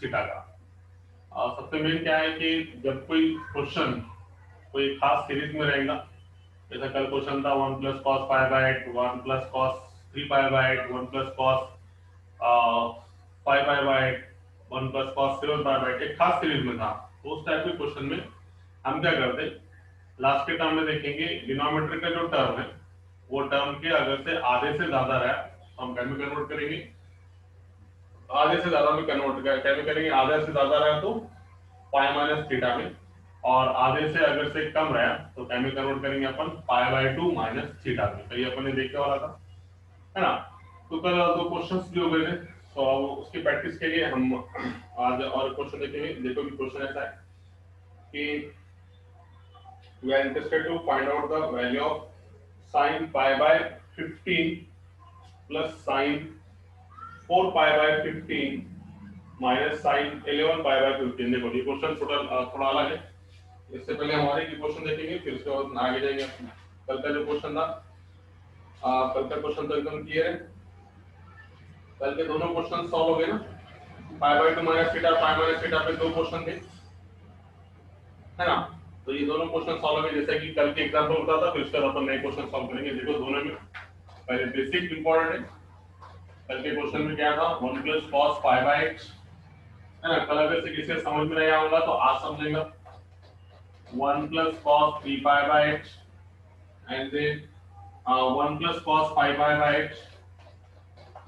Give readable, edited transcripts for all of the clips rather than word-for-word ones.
Theta का। सबसे main क्या है कि जब कोई क्वेश्चन कोई खास सीरीज में रहेगा, जैसा कल क्वेश्चन था 1 plus cos pi by 8, 1 plus cos 3 pi by 8, 1 plus cos 5 pi by 8, 1 plus cos 7 pi by 8, एक खास सीरीज में था। तो उस टाइप के क्वेश्चन में हम क्या करते, लास्ट के टर्म में देखेंगे डिनोमिनेटर का जो टर्म है वो टर्म के अगर से आधे से ज्यादा रहा तो हम क्या में कन्वर्ट करेंगे, आधे से ज्यादा में कन्वर्ट क्या में करेंगे, आधे से ज्यादा रहा तो पाई माइनस थीटा में, और आधे से अगर से कम रहा तो क्या में कन्वर्ट करेंगे अपन पाई बाय 2 माइनस थीटा में। तो ये अपन ने देखे वाला था, है ना। तो कल दो क्वेश्चंस भी हो गए थे, तो अब उसकी प्रैक्टिस के लिए हम आज और क्वेश्चन देखेंगे। देखो कि क्वेश्चन ऐसा है कि we are interested to find out the value of sin pi by 15 plus sin 4 pi by 15 minus sin 11 pi by 15। देखो ये क्वेश्चन थोड़ा अलग है। इससे पहले हमारे की क्वेश्चन देखेंगे, फिर उसके बाद आगे जाएंगे। कल का जो क्वेश्चन था, कल का क्वेश्चन तो एकदम क्लियर है। कल के दोनों क्वेश्चन सॉल्व हो गए ना, पाई by 2 minus theta, pi minus theta पे दो क्वेश्चन थे, है ना। तो ये दोनों क्वेश्चन सॉल्व हो गए, जैसे कि कल के एग्जांपल होता था, फिर उसके बाद अपन नए क्वेश्चन सॉल्व करेंगे। देखो दोनों में पहले बेसिक इंपॉर्टेंट है। कल के क्वेश्चन में क्या था, 1 प्लस कॉस पाई बाय 8, है ना। कल अगर से किसी समझ में नहीं आऊंगा तो आज समझेगा 1 plus cos 3 pi by 8 and then 1 plus cos 5 pi by 8,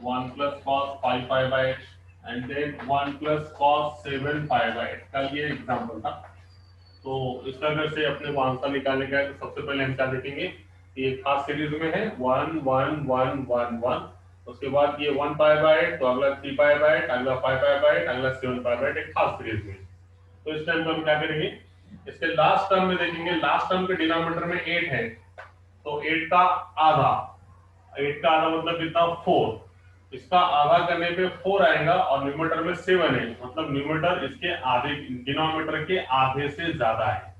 1 plus cos 5 pi by 8 and then 1 plus cos 7 pi by 8। कल ये एग्जांपल था। तो इसका अगर से अपने को आंसर निकालने का है तो सबसे पहले हम क्या देखेंगे, ये खास सीरीज में है 1 1 1 1 1, उसके बाद ये 1 पाई बाय 8, तो अगला 3 पाई बाय 8, अगला 5 पाई बाय 8, अगला 7 पाई बाय 8, एक खास सीरीज में। तो इस टाइम पे हम क्या करेंगे, इसके लास्ट टर्म में देखेंगे। लास्ट टर्म के डिनोमिनेटर में 8 है, तो 8 का आधा, 8 का आधा मतलब कितना 4, इसका आधा करने पे 4 आएगा और न्यूमरेटर में 7 है, मतलब न्यूमरेटर इसके आधे, डिनोमिनेटर के आधे से ज्यादा है,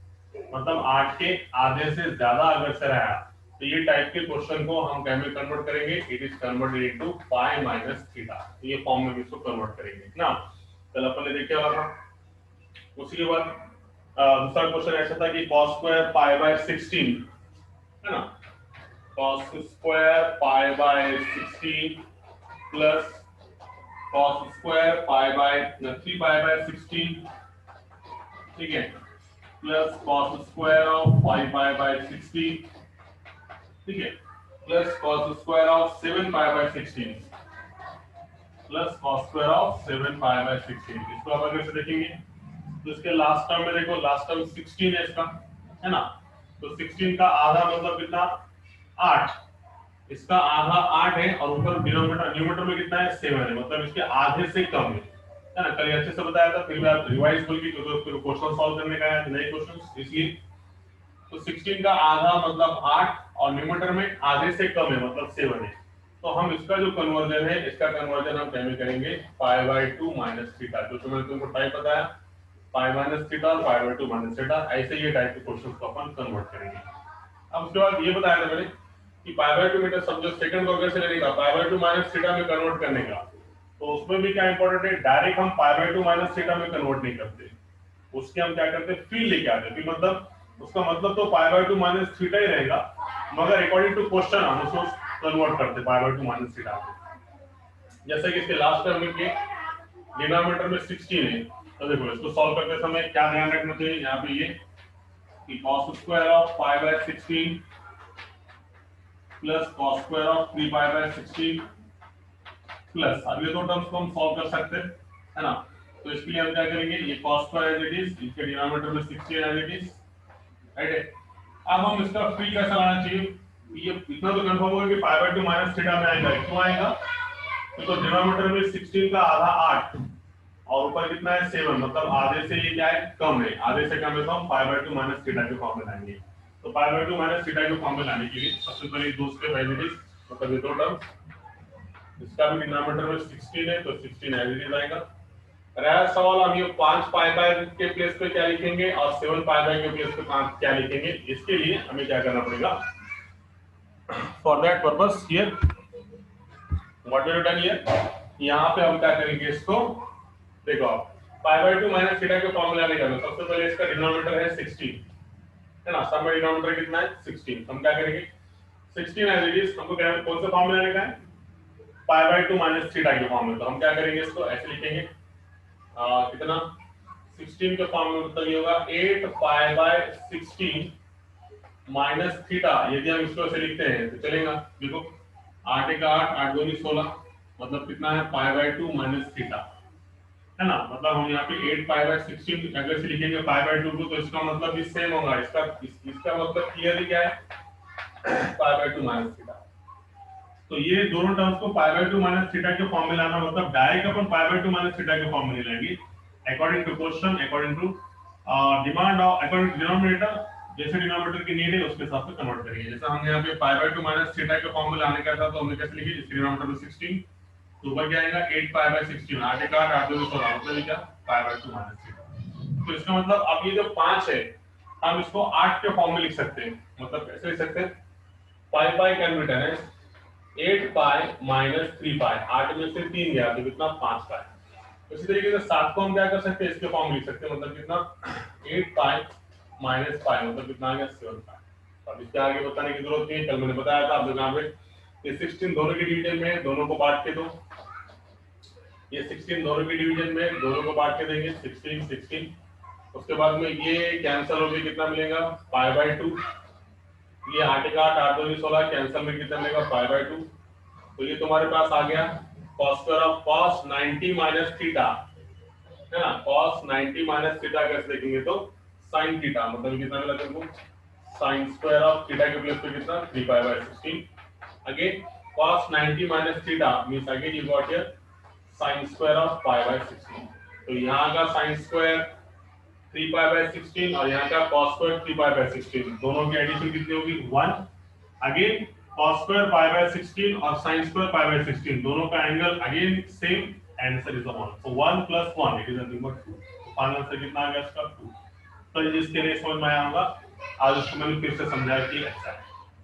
मतलब 8 के आधे से ज्यादा अगर से रहा तो ये टाइप के क्वेश्चन को हम क्या में कन्वर्ट करेंगे, it is converted into pi minus theta. ये फॉर्म में इसको कन्वर्ट करेंगे ना। कल अपन ने देखा था। उसी के बाद दूसरा क्वेश्चन ऐसा था कि cos स्क्वायर पाई बाय 16, है ना। cos square pi bye 16 plus cos square pi bye 3 pi bye 16, ठीक है, plus cos square of 5 pi bye 16, ठीक है, plus cos square of 7 pi bye 16, plus cos square of 7 pi bye 16। इसको आप अगर से देखेंगे तो इसके लास्ट टर्म में देखो, लास्ट टर्म 16 है इसका, है ना। तो 16 का आधा मतलब कितना 8, इसका आधा 8 है और ऊपर डिनोमिनेटर न्यूमरेटर में कितना है 7 है, मतलब इसके आधे से कम है ना। कल अच्छे से बताया था, फिर आप रिवाइज बोल के क्योंकि क्वेश्चन सॉल्व करने का है, नए क्वेश्चंस इसलिए। तो 16 का आधा मतलब 8 और न्यूमरेटर में आधे से कम है मतलब 7 है। तो हम इसका जो कन्वर्जन है, इसका कन्वर्जन हम कैसे करेंगे, पाई बाय 2 माइनस थीटा, जो मैंने तुमको टाइप बताया, पाई माइनस थीटा और पाई बाय 2 माइनस थीटा, ऐसे ये टाइप के क्वेश्चंस को अपन कन्वर्ट करेंगे। अब उसके बाद ये बताया था मैंने कि पाई बाय 2 मीटर समझो सेकंड वर्ग से लेने का, पाई बाय 2 माइनस थीटा में कन्वर्ट करने का। तो उसमें भी क्या इंपॉर्टेंट है, डायरेक्ट हम पाई बाय 2 माइनस थीटा में कन्वर्ट नहीं करते, उसके हम क्या करते हैं फील्ड लेके आते हैं। फिर मतलब उसका मतलब तो पाई बाय 2 माइनस थीटा ही रहेगा, मगर अकॉर्डिंग टू क्वेश्चन हम उसको कन्वर्ट करते पाई बाय 2 माइनस थीटा। जैसे कि इसके लास्ट टर्म के डिनोमिनेटर में 16 है, तो देखो इसको सॉल्व करते समय क्या ध्यान रखना चाहिए, यहाँ पे ये कि cos square of pi bye 16 plus cos square of 3 pi bye 16 plus, अब ये दो टर्म्स को हम सॉल्व कर सकते हैं, है ना। तो इसके लिए हम क्या करेंगे, ये cos square as it is, इसके डिनोमिनेटर में 16 एज इट इज, राइट है। अब हम इसका फ्री कैसा लाना चाहिए, ये इतना तो कंफर्म होगा कि पाई बाय 2 माइनस थीटा में आएगा, क्यों आएगा, तो डिनोमिनेटर में 16 का आधा 8 और ऊपर कितना है 7, मतलब आधे से ये क्या है कम है, आधे से कम है, तो हम पाई बाय 2 माइनस थीटा के फॉर्म में लाएंगे। तो पाई बाय 2 माइनस थीटा के फॉर्म में लाने के लिए सबसे पहले दो स्टेप एज इट इज, मतलब ये दो टर्म, इसका भी डिनोमिनेटर में 16 है तो 16 एज इट इज आएगा। रहा सवाल, हम ये 5 पाई बाय के प्लेस पे क्या लिखेंगे और 7 पाई बाय के प्लेस पे क्या लिखेंगे, इसके लिए हमें क्या करना पड़ेगा, for that purpose here what we have done here, यहाँ पे हम क्या करेंगे, इसको देखो आप पाई/2 माइनस थीटा के फॉर्मूला निकालना। सबसे पहले इसका डिनोमिनेटर है 16, है ना, सब में डिनोमिनेटर कितना है 16। हम क्या करेंगे 16 एज इट इज, हमको क्या कौन सा फॉर्मूला लेना है पाई/2 माइनस थीटा के फॉर्मूला। तो हम क्या करेंगे इसको ऐसे लिखेंगे कितना 16 के फॉर्मूला मतलब ये होगा 8 पाई/16 माइनस थीटा। यदि हम इसको ऐसे लिखते हैं तो चलेगा। देखो 8 1 8 8 2 16 मतलब कितना है पाई/2 माइनस थीटा, है ना। मतलब हम यहाँ पे 8 पाई/16 अगर से लिखेंगे पाई/2 को, तो इसका मतलब भी सेम होगा। इसका मतलब क्लियरली क्या है पाई/2 माइनस थीटा। तो ये दोनों टर्म्स को पाई/2 माइनस थीटा के फॉर्म में लाना, मतलब डायरेक्ट अपन पाई/2 माइनस थीटा के फॉर्म में लाएंगे according to question, according to demand और अकॉर्डिंग टू डिनोमिनेटर। जैसे डिनोमिनेटर की नीड है उसके हिसाब से कन्वर्ट करेंगे। जैसे हमने यहाँ पे पाई/2 माइनस थीटा के फॉर्म में लाने का था, तो हमने कैसे लिखी इस डिनोमिनेटर में 16, तो ऊपर क्या आएगा 8 पाई/16 8 1 8 8 2 16 मतलब क्या पाई/2 माइनस थीटा। तो इसका मतलब अब ये जो 5 है हम इसको 8 के फॉर्म में लिख सकते हैं। मतलब कैसे लिख सकते हैं pi pi can be written as 8 pi minus 3 pi. 8 में से 3 गया तो कितना 5 पाई। इसी तरीके से 7 को हम क्या कर सकते हैं इसके फॉर्म लिख सकते हैं। मतलब कितना 8 पाई माइनस पाई मतलब कितना आ गया 7 पाई। अब इसके आगे बताने की जरूरत नहीं है, कल मैंने बताया था। आप लोग यहाँ पे ये 16 दोनों के डिवीजन में, दोनों को बांट के दो। ये 16 दोनों के डिवीजन में, दोनों को बांट के देंगे 16 16। उसके बाद में ये कैंसिल हो गया, कितना मिलेगा पाई/2। ये 8 1 8 8 2 16 कैंसिल में कितना मिलेगा पाई/2। तो ये तुम्हारे पास आ गया cos square of cos 90 minus theta, है ना। cos 90 माइनस थीटा कैसे लिखेंगे तो sin थीटा, मतलब कितना मिला तुमको sin स्क्वायर ऑफ थीटा के प्लेस पे कितना 3 pi. Again cos 90 minus theta means again you got here sin square of pi. तो यहां का sin स्क्वायर 3 पाई/16 और यहां का cos स्क्वायर 3 पाई/16, दोनों की एडिशन कितनी होगी 1। अगेन cos स्क्वायर पाई/16 और sin स्क्वायर पाई/16 दोनों का angle again same, answer is 1। So 1 + 1 it is nothing but 2। तो फाइनल आंसर कितना आ गया इसका 2। तो जिसके लिए समझ में आया होगा, आज उसको मैंने फिर से समझाया कि ऐसा है।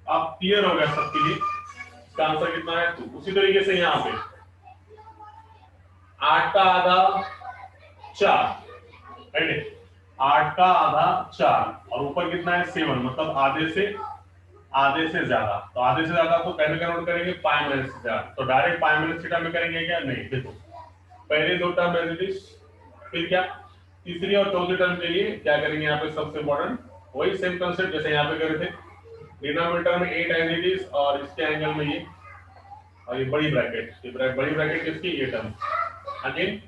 अब क्लियर हो गया सबके लिए, इसका आंसर कितना है 2। उसी तरीके से यहाँ पे 8 का आधा 4, राइट। 8 का आधा 4 और ऊपर कितना है 7, मतलब आधे से ज्यादा। तो आधे से ज्यादा तो पहले कन्वर्ट करेंगे पाई माइनस थीटा। तो डायरेक्ट पाई माइनस थीटा में करेंगे क्या नहीं। देखो पहले दो टर्म एज इट इज, फिर क्या तीसरी और चौथी टर्म के लिए क्या करेंगे यहाँ पे सबसे इंपॉर्टेंट वही सेम कांसेप्ट जैसे यहाँ पे करे थे। डिनोमिनेटर में 8 एज इट इज और इसके एंगल में ये और ये बड़ी ब्रैकेट, ये बड़ी ब्रैकेट किसकी ये टर्म। अगेन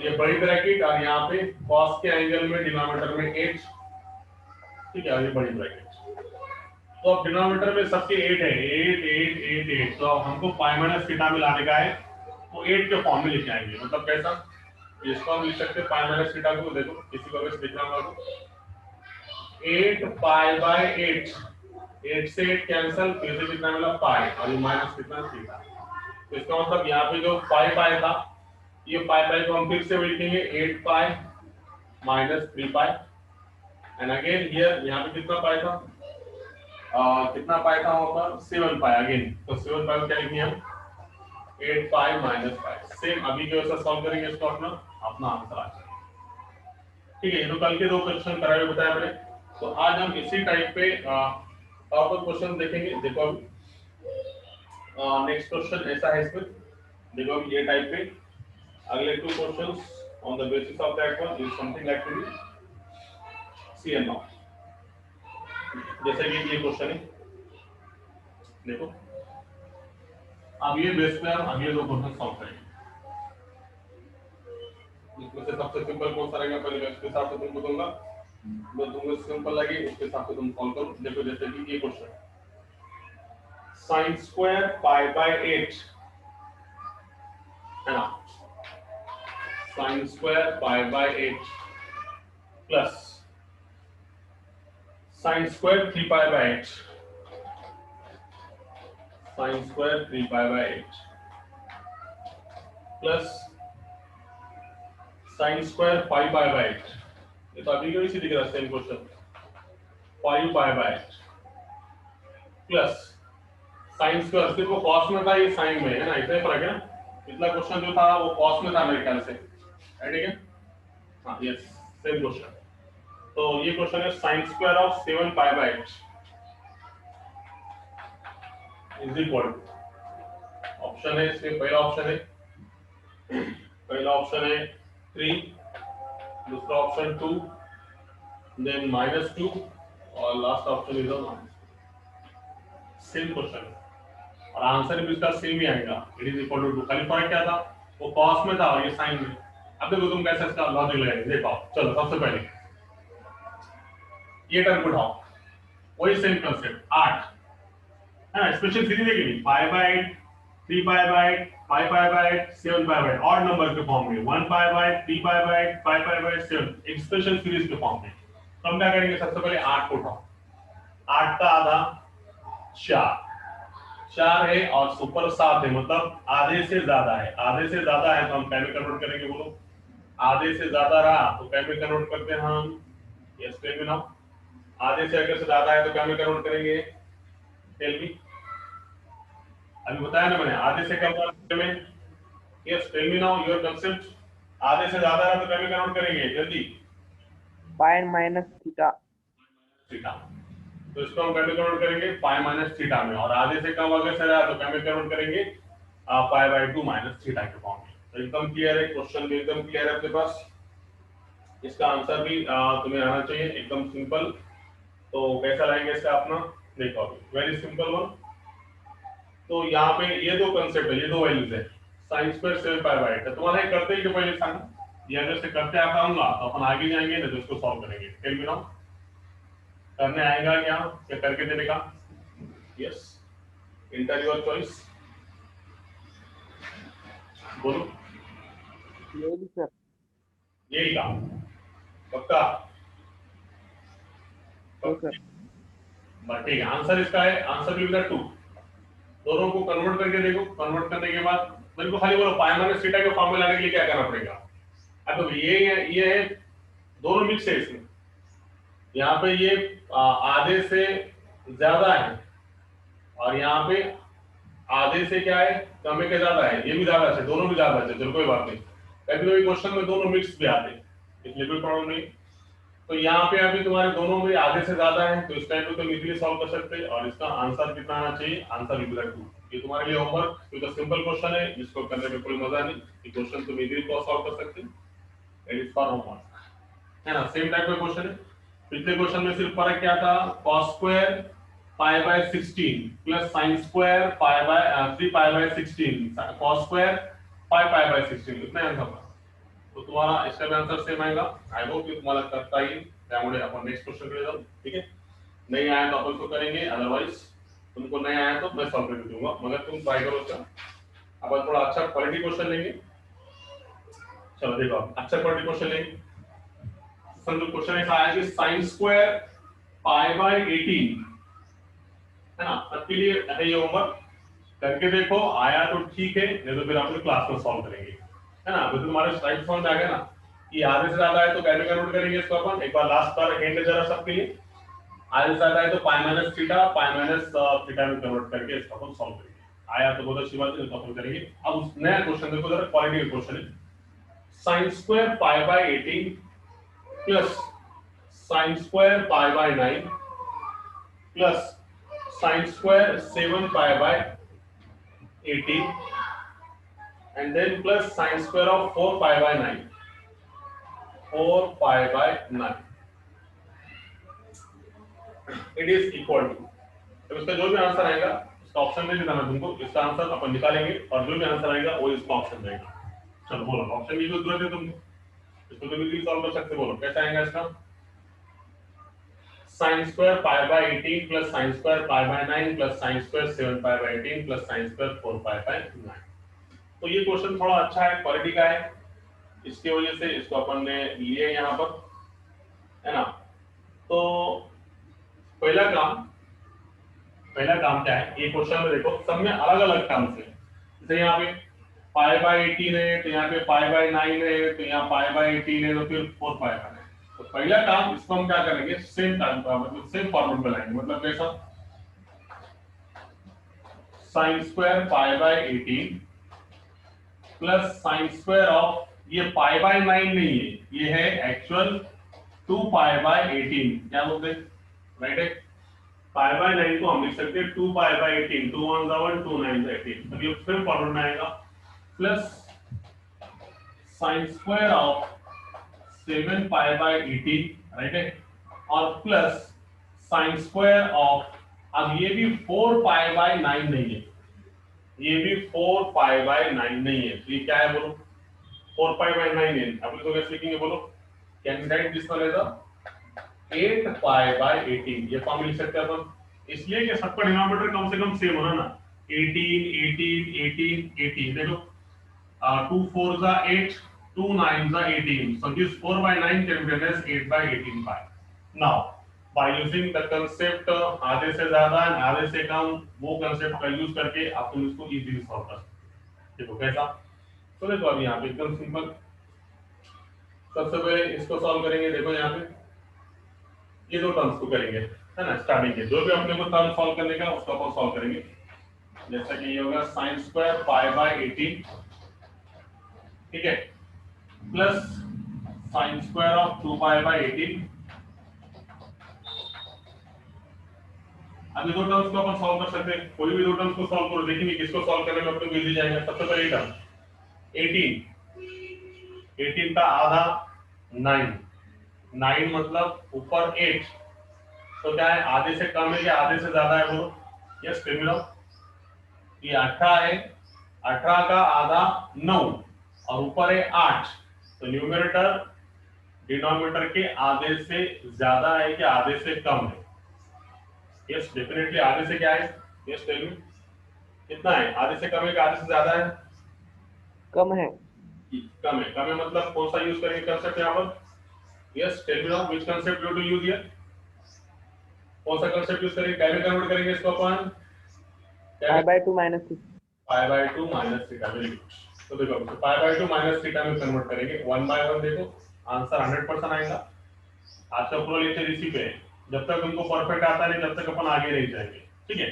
ये बड़ी ब्रैकेट और यहाँ पे cos के एंगल में डिनोमिनेटर में 8, ठीक है, और ये बड़ी ब्रैकेट। तो अब डिनोमिनेटर में सबके 8 है, 8 8 8 8। तो अब हमको पाई माइनस थीटा में लाने का है, तो 8 के फॉर्म में लेके आएंगे। मतलब कैसा इसको हम लिख सकते हैं पाई माइनस थीटा को। देखो किसी को अगर लिखना होगा तो 8 पाई/8, 8 से 8 कैंसिल, फिर से कितना मिला पाई और ये माइनस कितना थीटा। तो इसका मतलब यहाँ पे जो पाई पाई था, ये पाई को हम फिर से लिखेंगे 8 pi minus 3 pi. And again here यहाँ पे कितना पाई था कितना पाई था वहां पर 7 पाई। अगेन तो 7 पाई क्या लिखेंगे हम 8 पाई माइनस पाई। सेम अभी जो ऐसा सॉल्व करेंगे इसको अपना आंसर आ जाएगा। ठीक है, ये तो कल के दो क्वेश्चन कराए बताया मैंने। तो आज हम इसी टाइप पे और क्वेश्चन देखेंगे। देखो नेक्स्ट क्वेश्चन ऐसा है इसमें, देखो ये टाइप पे अगले 2 questions on the basis of that one is something like to be see and now। जैसे कि ये क्वेश्चन है, देखो अब ये बेस पे हम अगले 2 क्वेश्चन सॉल्व करेंगे। इसमें से सबसे सिंपल कौन सा रहेगा पहले मैं इसके हिसाब से तुमको दूंगा, मैं दूंगा सिंपल लगे उसके हिसाब से तुम सॉल्व करो। देखो जैसे कि ये क्वेश्चन sin स्क्वायर पाई/8 है ना, sin square pi plus sin square 3 pi, sin square 3 pi plus sin square 5 pi. ये तो अभी भी इसी दिख रहा है same question 5 pi plus sin square सिर्फ वो cos में था, ये sin में है ना, इतना ही फर्क है ना। पिछला क्वेश्चन जो था वो cos में था मेरे ख्याल से, ठीक है, हाँ यस, सेम क्वेश्चन। तो ये क्वेश्चन है sine square of 7 pi by 8 is equal to, option है इसमें, पहला ऑप्शन है 3, दूसरा ऑप्शन 2, देन -2 और last option is 1। Same question है और आंसर भी इसका सेम ही आएगा, इट इज इक्वल टू 2। खाली फर्क क्या था, वो कॉस में था और ये साइन में। अब देखो तुम कैसे इसका लॉजिक लगाएंगे, देखो चलो सबसे पहले ये टर्म उठाओ, वही सेम कंसेप्ट 8 है ना, स्पेशल सीरीज है कि नहीं, पाई by 8, 3 pi by 8, 5 pi by 8, 7 pi by 8, odd number के फॉर्म में 1 पाई by 8, 3 pi by 8, 5 pi bye 7, एक स्पेशल सीरीज के फॉर्म में। तो हम क्या करेंगे, सबसे पहले 8 को उठाओ, 8 का आधा 4 है और सुपर 7 है, मतलब आधे से ज्यादा है, आधे से ज्यादा है तो हम कैसे कन्वर्ट करेंगे, बोलो आधे से ज्यादा रहा तो कैसे कन्वर्ट करते हैं हम, यस टेल मी नाउ, आधे से अगर से ज्यादा है तो क्या में कन्वर्ट करेंगे, टेल मी, अभी बताया ना मैंने, आधे से कम करने में, yes tell me now your concept, आधे से ज्यादा है तो क्या में कन्वर्ट करेंगे जल्दी, पाई माइनस थीटा, थीटा, तो इसको हम कैसे कन्वर्ट करेंगे, पाई माइनस थीटा में, और आधे से कम अगर से रहा तो क्या में कन्वर्ट करेंगे, पाई बाय 2 माइनस थीटा के फॉर्म में। तो एकदम क्लियर है, क्वेश्चन भी एकदम क्लियर है आपके पास, इसका आंसर भी तुम्हें आना चाहिए एकदम सिंपल। तो कैसा लाएंगे इसका अपना, देखो अभी वेरी सिंपल वन। तो यहाँ पे ये दो कंसेप्ट है, ये दो वैल्यूज है, साइन स्क्वायर 7 पाई बाय 8 है, तुम्हारा करते ही पहले सान, ये अगर से करते आप आऊंगा तो अपन आगे जाएंगे ना तो इसको सॉल्व करेंगे, टेल मी नाउ, करने आएगा क्या करके देने का, यस इंटर योर चॉइस, बोलो यही सर, यही काम, पक्का तो सर बस ठीक है, आंसर इसका है, आंसर विल बी 2। दोनों को कन्वर्ट करके देखो, कन्वर्ट करने के बाद मेरे को खाली बोलो पाई माइनस थीटा के फॉर्म में लाने के लिए क्या करना पड़ेगा। अब तो ये है, दोनों मिक्स है इसमें, यहाँ पे ये आधे से ज्यादा है और यहाँ पे आधे से क्या है, कम है, क्या ज्यादा है, ये भी ज्यादा है, दोनों भी ज्यादा है, चलो कोई बात नहीं, कभी कभी क्वेश्चन में दोनों मिक्स भी आते हैं, इसलिए कोई प्रॉब्लम नहीं। तो यहाँ पे अभी तुम्हारे दोनों में आधे से ज्यादा है तो इस टाइम पे तुम इजीली सॉल्व कर सकते हैं, और इसका आंसर कितना आना चाहिए, आंसर विल बी 2। ये तुम्हारे लिए होमवर्क, क्योंकि सिंपल क्वेश्चन है, इसको करने में कोई मजा नहीं, ये क्वेश्चन तुम इजीली सॉल्व कर सकते हैं, इट इज फॉर होमवर्क, है ना, सेम टाइप का क्वेश्चन है। पिछले क्वेश्चन में सिर्फ फर्क क्या था, cos square pi bye 16 plus sin square pi bye 3 pi bye 16, cos square 5 pi bye 16, इतना आंसर था। तो तुम्हारा इसका भी आंसर सेम आएगा, आई होप कि तुम्हाला करता येईल, त्यामुळे आपण नेक्स्ट क्वेश्चन कडे जाऊ, ठीक है, नहीं आया तो अपन इसको करेंगे, अदरवाइज तुमको नहीं आया तो मैं सॉल्व करके दूंगा, मगर तुम ट्राई करो इसका। अपन थोड़ा अच्छा क्वालिटी क्वेश्चन लेंगे, चलो देखो अच्छा क्वालिटी क्वेश्चन लेंगे। समझो क्वेश्चन ऐसा आया कि sin स्क्वायर पाई बाय 18, है ना, सबके लिए है ये होमवर्क, करके देखो, आया तो ठीक है, नहीं तो फिर अपने क्लास में सॉल्व करेंगे, है ना। तो तुम्हारे स्लाइड समझ आ गया ना कि आधे से ज्यादा है तो कैसे कन्वर्ट करेंगे इसको अपन, एक बार लास्ट बार हिंट जरा सबके लिए, आधे से ज्यादा है तो पाई माइनस थीटा में कन्वर्ट करके इसको अपन सॉल्व करेंगे, आया तो बहुत अच्छी बात है, तो अपन करेंगे। अब उस नया क्वेश्चन देखो जरा, क्वालिटी का क्वेश्चन है, sin square pi by 18 plus sin square pi bye 9 plus sin square 7 pi by 18 and then plus sin square of 4 pi by 9, 4 pi by 9, it is equal to, तो इसका जो भी answer आएगा इसका option दे देता मैं तुमको, इसका आंसर अपन निकालेंगे और जो भी आंसर आएगा वो इसका ऑप्शन देगा। चलो बोलो ऑप्शन की जो जरूरत है तुमको, इसको तुम इजीली सॉल्व कर सकते, बोलो कैसे आएगा इसका, sin square pi by 18 plus sin square pi bye 9 plus sin square 7 pi by 18 plus sin square 4 pi bye 9। तो ये क्वेश्चन थोड़ा अच्छा है, क्वालिटी का है, इसकी वजह से इसको अपन ने लिए यहाँ पर, है ना। तो पहला काम क्या है, ये क्वेश्चन में देखो सब में अलग अलग टर्म्स है, जैसे यहाँ पे पाई बाय 18 है, तो यहाँ पे पाई बाय 9 है, तो यहाँ पाई बाय 18 है, तो फिर 4 पाई बाय। तो पहला टर्म इसको हम क्या करेंगे, सेम टर्म का मतलब सेम फॉर्मेट में लाएंगे, मतलब कैसा, sin square pi by 18 plus sin square of ये पाई बाय 9 नहीं है, ये है एक्चुअल 2 पाई बाय 18, क्या बोलते हैं, राइट है। पाई बाय 9 को हम लिख सकते हैं 2 पाई बाय 18, 2 1 जा 1, 2 9 जा 18, अब ये फिर फॉर्मूला में आएगा plus sine square of 7 pi by 18, right है, और प्लस साइन स्क्वायर ऑफ, अब ये भी 4 पाई बाय 9 नहीं है, ये भी 4 पाई बाय 9 नहीं है, तो ये क्या है बोलो, 4 पाई बाय 9 है। अब इसको कैसे लिखेंगे बोलो, can write this one as 8 pi by 18, ये फॉर्म लिख सकते हैं अपन, इसलिए कि सबका डिनोमिनेटर कम से कम सेम होना ना, 18 18 18 18, देखो 2 4 जा 8, 2 9 जा 18, so this 4 by 9 can be written as 8 by 18 pi. Now by using the concept आधे से ज्यादा और आधे से कम, वो कंसेप्ट का यूज करके आप इसको इजीली सॉल्व कर सकते। देखो कैसा, तो देखो अभी यहाँ पे एकदम सिंपल, सबसे पहले इसको सॉल्व करेंगे। देखो यहाँ पे ये दो टर्म्स को करेंगे, है ना, स्टार्टिंग के जो भी अपने को टर्म सॉल्व करने का उसको अपन सॉल्व करेंगे। जैसा कि ये होगा साइन स्क्वायर पाई बाय 18, ठीक है, plus sine square of 2 pi by 18। अब ये दो टर्म्स को अपन सॉल्व कर सकते हैं, कोई भी दो टर्म्स को सॉल्व करो, देखेंगे किसको सॉल्व करने में अपने को इजी जाएगा। सबसे पहले टर्म 18 का आधा 9, 9 मतलब ऊपर 8, तो क्या है, आधे से कम है या आधे से ज्यादा है बोलो, यस टेल, ये 18 है, 18 का आधा 9 और ऊपर है 8, तो न्यूमरेटर डिनोमिनेटर के आधे से ज्यादा है कि आधे से कम है, यस डेफिनेटली आधे से क्या है, यस टेल मी कितना है, आधे से कम है कि आधे से ज्यादा है, कम है, कम है। कम है मतलब कौन सा यूज करेंगे कंसेप्ट यहाँ पर, yes tell me now which concept you to use here, कौन सा कंसेप्ट यूज करेंगे, क्या में कन्वर्ट करेंगे इसको अपन, pi by 2 minus 6, pi by 2 minus theta, very good. तो देखो पाई बाय 2 माइनस थीटा में कन्वर्ट करेंगे, 1 बाय 1, देखो आंसर 100% आएगा। आज का पूरा लेक्चर इसी पे है, जब तक उनको परफेक्ट आता नहीं तब तक अपन आगे नहीं जाएंगे, ठीक है।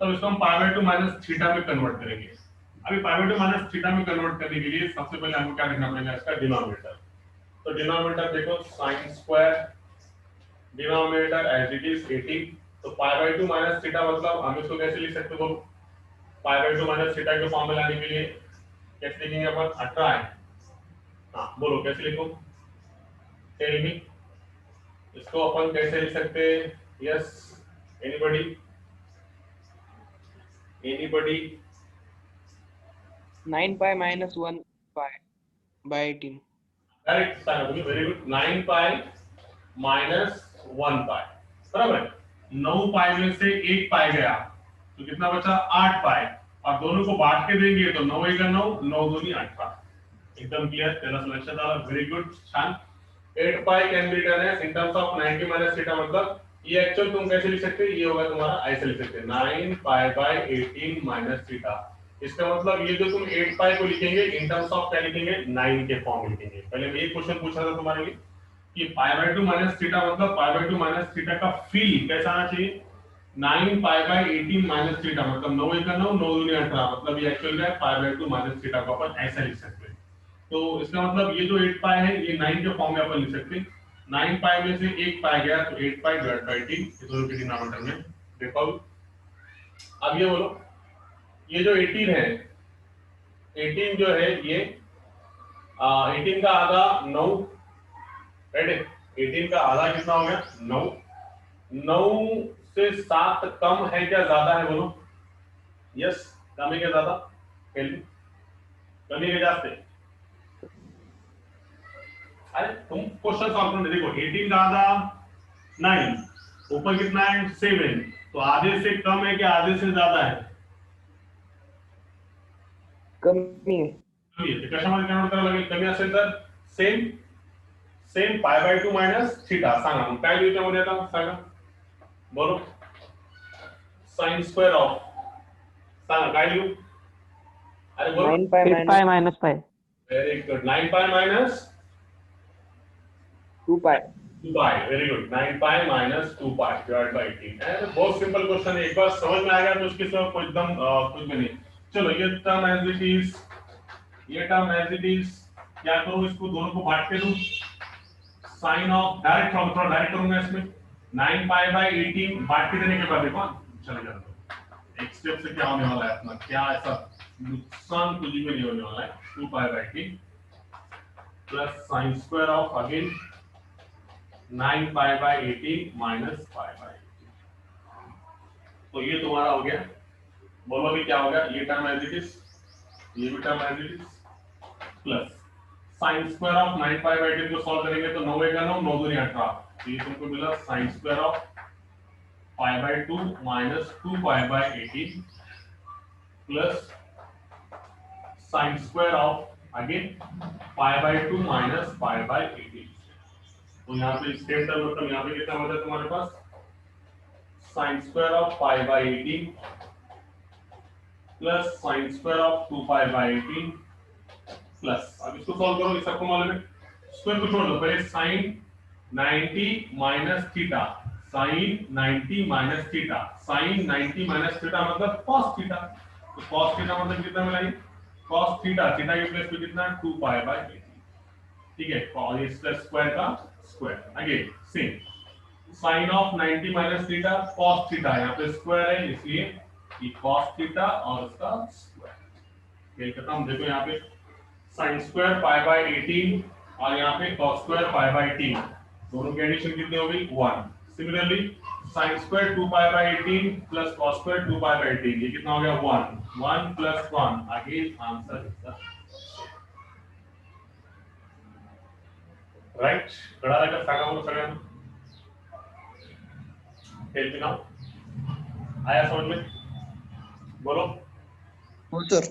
तो इसको हम पाई बाय 2 माइनस थीटा में कन्वर्ट करेंगे। अभी पाई बाय 2 माइनस थीटा में कन्वर्ट करने के लिए सबसे पहले हमको क्या लिखना पड़ेगा, इसका डिनोमिनेटर। तो डिनोमिनेटर देखो sine square, denominator as it is 18, तो पाई बाय 2 माइनस थीटा मतलब हम इसको कैसे लिख सकते हो, पाई बाय 2 माइनस थीटा के फॉर्म में लाने के लिए कैसे लिखेंगे अपन, 18 है, हाँ बोलो कैसे लिखो, टेल मी, इसको अपन कैसे लिख सकते हैं, yes anybody, anybody, 9 pi minus 1 pi by 18, correct, very good, 9 pi minus 1 पाई, बराबर है। 9 पाई में से 1 पाई गया तो कितना बचा, 8 पाई, और दोनों को बांट के देंगे तो 9 1 9, 9 2 18, एकदम क्लियर, तेरा सिलेक्शन था, वेरी गुड, छान। 8 pi can be written as in terms of 90 minus theta, मतलब ये एक्चुअल तुम कैसे लिख सकते हो, ये होगा तुम्हारा ऐसे लिख सकते हैं 9 पाई बाय 18 माइनस थीटा। इसका मतलब ये जो तुम 8 पाई को लिखेंगे इन टर्म्स ऑफ क्या लिखेंगे, 9 के फॉर्म में लिखेंगे। पहले मैं एक क्वेश्चन पूछा था तुम्हारे लिए कि पाई बाय 2 माइनस थीटा मतलब पाई बाय 2 माइनस थीटा का फील कैसा आना चाहिए, 9 पाई बाय 18 माइनस थीटा मतलब 9 1 9, 9 2 18, मतलब ये एक्चुअल है पाई बाय 2 माइनस थीटा को अपन ऐसा लिख सकते हैं। तो इसका मतलब ये जो 8 पाई है ये 9 के फॉर्म में अपन लिख सकते हैं, 9 पाई में से 1 पाई गया तो 8 पाई डिवाइड बाय 18, ये दोनों के डिनोमिनेटर में देखो। अब ये बोलो, ये जो 18 है, 18 जो है ये 18 का आधा 9, राइट है, 18 का आधा कितना हो गया 9, 9 से 7 कम है क्या ज्यादा है बोलो, यस कम है क्या ज्यादा, कम है क्या जाते, अरे तुम क्वेश्चन सॉल्व करने देखो, 18 का आधा 9, ऊपर कितना है 7, तो आधे से कम है कि आधे से ज्यादा है, कमी है, कमी है, कशामध्ये कन्वर्ट करावं लागेल, कमी असेल तर same same pi by 2 minus theta, सांगा मग काय लिहू त्यामध्ये आता सांगा, बोलो साइन स्क्वायर ऑफ, सांगा काय लिहू, अरे बोलो 9 pi minus pi, very good, 9 pi minus 2 pi, 2 pi, very good, 9 pi minus 2 pi divide by 18। बहुत सिंपल क्वेश्चन है, एक बार समझ में आ गया तो उसके सब एकदम कुछ भी नहीं। चलो ये टर्म एज इट इज, ये टर्म एज इट इज, क्या करूं, इसको दोनों को बांट के दूं, साइन ऑफ डायरेक्ट थोड़ा डायरेक्ट करूंगा इसमें, 9 पाई बाय 18 बांट के देने के बाद देखो चले जाते एक स्टेप से क्या होने वाला है अपना, क्या ऐसा नुकसान कुछ भी नहीं होने वाला है, 2 pi by 18 plus sine square of again 9 pi by 18 minus pi by 18। तो ये तुम्हारा हो गया, बोलो भी क्या हो गया, ये टर्म एज इट इज, ये भी term as it is, plus sine square of 9 pi by 18 को सॉल्व करेंगे तो 9 का 9 9 दूनी 18, तो ये तुमको मिला sign square of pi by 2 minus 2 pi by 18 plus sine square of again pi by 2 minus pi by 18। तो यहाँ पे स्टेप टर्म मतलब यहाँ पे कितना बचा तुम्हारे पास, sine square of pi by 18 plus sine square of 2 pi by 18 plus, अब इसको सॉल्व करो, इस सबको मालूम है, स्क्वायर को छोड़ दो, पहले sine 90 minus theta, sine 90 minus theta, sine 90 minus theta मतलब cos थीटा, तो cos थीटा मतलब कितना मिला ये, cos थीटा, थीटा के प्लेस पे कितना 2 पाई बाय 18, ठीक है, cos ये स्क्वायर का square, again same sine of 90 minus theta cos theta, यहाँ पे स्क्वायर है इसलिए ये cos थीटा और इसका स्क्वायर, ये खत्म। देखो यहाँ पे साइन स्क्वायर पाई बाय 18 और यहाँ पे cos स्क्वायर पाई बाय 18, दोनों की एडिशन कितनी हो गई 1। Similarly sine square 2 pi by 18 plus cos square 2 pi by 18, ये कितना हो गया 1, 1 plus 1, again answer is the right. कळा का सांगा बोलो सगळ्यांना, हेल्प मी नाउ, आया समझ में, बोलो। हो सर।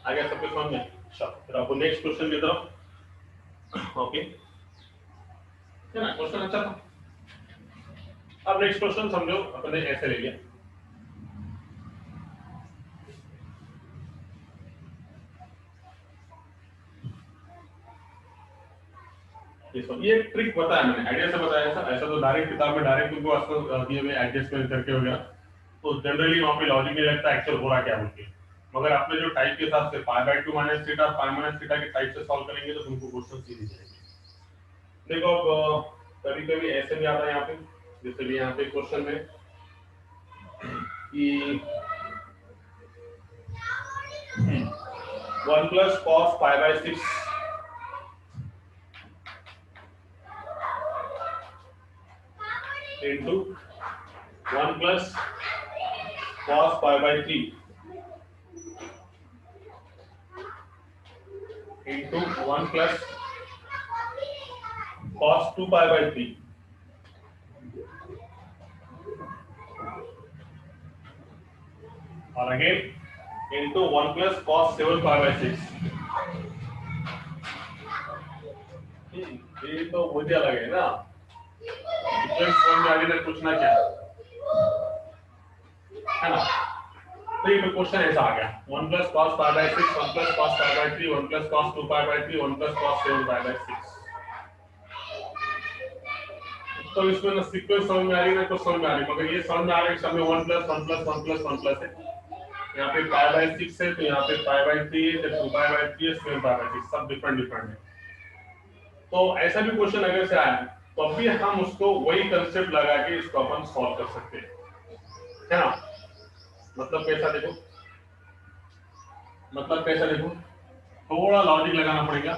आ गया सबके समझ में, चलो फिर आपको नेक्स्ट क्वेश्चन की तरफ, ओके है ना, क्वेश्चन अच्छा था। अब नेक्स्ट क्वेश्चन समझो, अपने ऐसे ले लिया, ये ट्रिक बताया मैंने, आइडिया से बताया, ऐसा तो डायरेक्ट किताब में डायरेक्ट तुमको आजकल दिए हुए एडजस्टमेंट करके हो गया, तो जनरली वहां पे लॉजिक नहीं लगता एक्चुअल हो रहा क्या बोल के, मगर आपने जो टाइप के हिसाब से पाई by 2 minus theta pi minus theta के टाइप से सॉल्व करेंगे तो तुमको क्वेश्चन सीधी जाएंगे। देखो अब कभी कभी ऐसे भी आता है यहाँ पे, जैसे भी यहाँ पे क्वेश्चन में कि 1 plus cos pi by 6 into 1 plus cos pi by 3 into 1 plus cos 2 pi by 3 और again into 1 plus cos 7 pi by 6। ये तो मुझे अलग है ना, फोन में आगे पूछना क्या है ना, तो ये क्वेश्चन ऐसा आ गया 1 plus cos pi by 6 1 plus cos pi by 3 1 plus cos 2 pi by 3 1 plus cos 7 pi by 6। तो इसमें ना सीक्वेंस समझ में आ रही है ना तो समझ में आ रही, मगर ये समझ में आ रहा है सब में 1 plus 1 plus 1 plus 1 plus है, यहाँ पे pi by 6 है तो यहाँ पे pi by 3 है, तो 2 pi by 3 है, 7 pi by 6, सब डिफरेंट डिफरेंट है। तो ऐसा भी क्वेश्चन अगर से आया तो अभी हम उसको वही कंसेप्ट लगा के इसको अपन सॉल्व कर सकते हैं, है ना, मतलब कैसा देखो, मतलब कैसा देखो, थोड़ा लॉजिक लगाना पड़ेगा।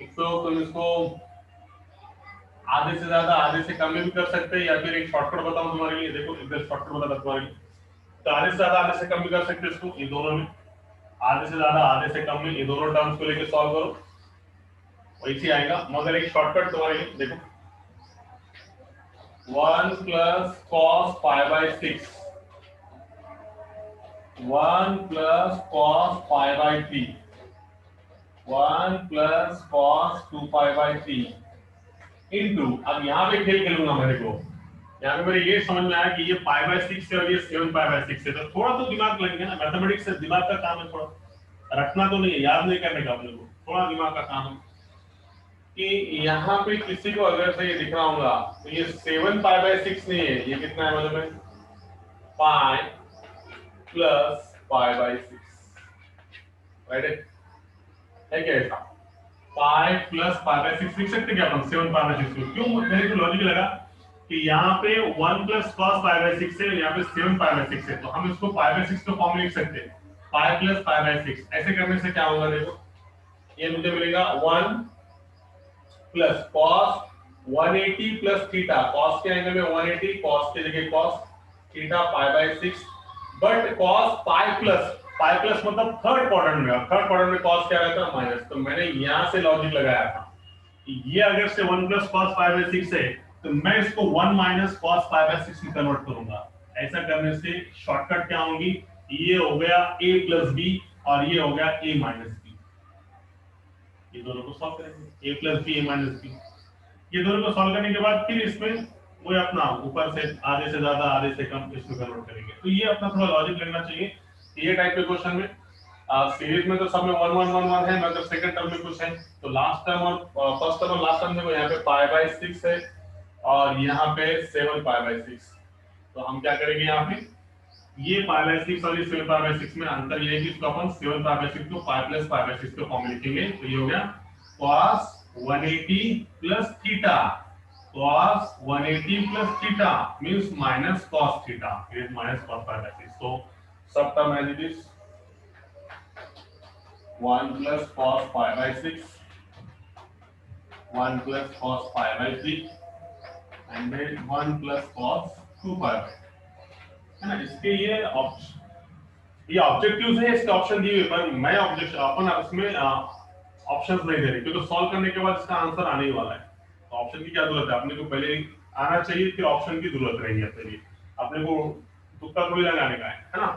एक तो तुम इसको आधे से ज्यादा आधे से कम में भी कर सकते हैं, या फिर एक शॉर्टकट बताऊं तुम्हारे लिए, देखो इधर शॉर्टकट बता तुम्हारे लिए, तो आधे से ज्यादा आधे से कम भी कर सकते हैं इसको, ये दोनों में आधे से ज्यादा आधे से कम में ये दोनों टर्म्स को लेके सॉल्व करो, वैसे आएगा। मगर एक शॉर्टकट तुम्हारे लिए देखो, 1 plus cos pi by 6 1 plus cos pi by 3 1 plus cos 2 pi by 3 into, अब यहाँ पे खेल खेलूंगा मेरे को, यहाँ पे मेरे ये समझ में आया कि ये पाई बाय 6 है और ये 7 पाई बाय 6 है, तो थोड़ा तो दिमाग लगेगा ना, मैथमेटिक्स से दिमाग का काम है, थोड़ा रखना तो नहीं है, याद नहीं करने का अपने को, थोड़ा दिमाग का काम है कि यहाँ पे किसी को अगर से ये दिख रहा होगा तो ये 7 पाई बाय 6 नहीं है, ये कितना है मतलब pi plus pi by 6, right है क्या ऐसा? पाई प्लस पाई बाय 6 लिख सकते क्या अपन 7 पाई बाय 6 को? क्यों? मेरे को लॉजिक लगा कि यहाँ पे 1 प्लस कॉस पाई बाय 6 है, यहाँ पे 7 पाई बाय 6 है, तो हम इसको पाई बाय 6 के फॉर्म में लिख सकते हैं, पाई प्लस पाई बाय 6। ऐसे करने से क्या होगा देखो, ये मुझे मिलेगा 1 plus cos 180 plus theta, cos के एंगल में 180, कॉस की जगह cos theta pi by 6, but cos pi plus मतलब थर्ड क्वाड्रेंट में, थर्ड क्वाड्रेंट में कॉस क्या रहता है माइनस, तो मैंने यहां से लॉजिक लगाया था कि ये अगर से 1 प्लस कॉस पाई बाय 6 है तो मैं इसको 1 माइनस कॉस पाई बाय 6 में कन्वर्ट करूंगा। ऐसा करने से शॉर्टकट क्या होगी, ये हो गया a प्लस बी और ये हो गया a माइनस बी। ये दोनों को सॉल्व करेंगे, a plus B a minus B. ये दोनों को सॉल्व करने के बाद फिर इसमें वो अपना ऊपर से आधे से ज्यादा आधे से कम इसमें कन्वर्ट करेंगे। तो ये अपना थोड़ा लॉजिक लगना चाहिए ये टाइप के क्वेश्चन में। सीरीज में तो सब में 1 1 1 1 है, मगर सेकंड टर्म में कुछ है, तो लास्ट टर्म और फर्स्ट टर्म और लास्ट टर्म देखो, यहाँ पे पाई बाय 6 है और यहाँ पे 7 पाई बाय 6। तो हम क्या करेंगे, यहाँ पे ये पाई बाय 6 और ये 7 पाई बाय 6 में अंतर ये है कि इसको अपन 7 पाई बाय 6 को पाई प्लस पाई बाय 6 के फॉर्म में लिखेंगे। तो ये हो गया cos 180 plus theta, cos 180 plus theta means minus cos theta, it is minus cos pi by 6. So sub term as it is 1 plus cos pi by 6, 1 plus cos pi by 3 and then 1 plus cos 2 pi by, है ना? इसके ये objectives है, इसके option दिए हुए, पर मैं ऑब्जेक्ट अपन उसमें ऑप्शंस नहीं दे रहे, क्योंकि सॉल्व करने के बाद इसका आंसर आने ही वाला है। तो ऑप्शन की क्या जरूरत है, अपने को पहले आना चाहिए, फिर ऑप्शन की जरूरत रहेगी अपने लिए, अपने को तुक्का थोड़ी लगाने का है ना?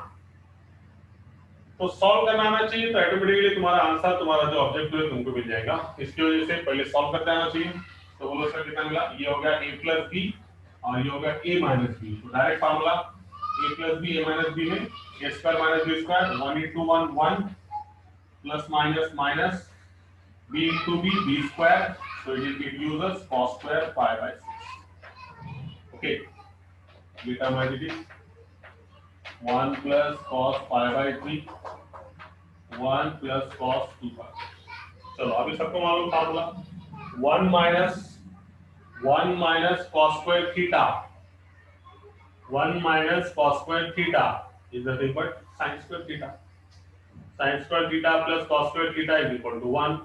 तो सॉल्व करना आना चाहिए, तो ऑटोमेटिकली तुम्हारा आंसर, तुम्हारा जो ऑब्जेक्टिव है तुमको मिल जाएगा। इसकी वजह से पहले सॉल्व करते आना चाहिए। तो बोलो सर कितना मिला, ये हो गया a प्लस बी और ये हो गया a माइनस बी। तो direct formula a plus B a minus B में a square minus b square 1 into 1 1 plus minus minus b into b square, so it gives us cos square pi by 6. Okay, beta as it is 1 plus cos pi by 3, 1 plus cos 2 pi। चलो अभी सबको मालूम formula 1 minus cos square theta, 1 minus cos square theta is nothing but sin square theta, sin square theta plus cos square theta is equal to 1।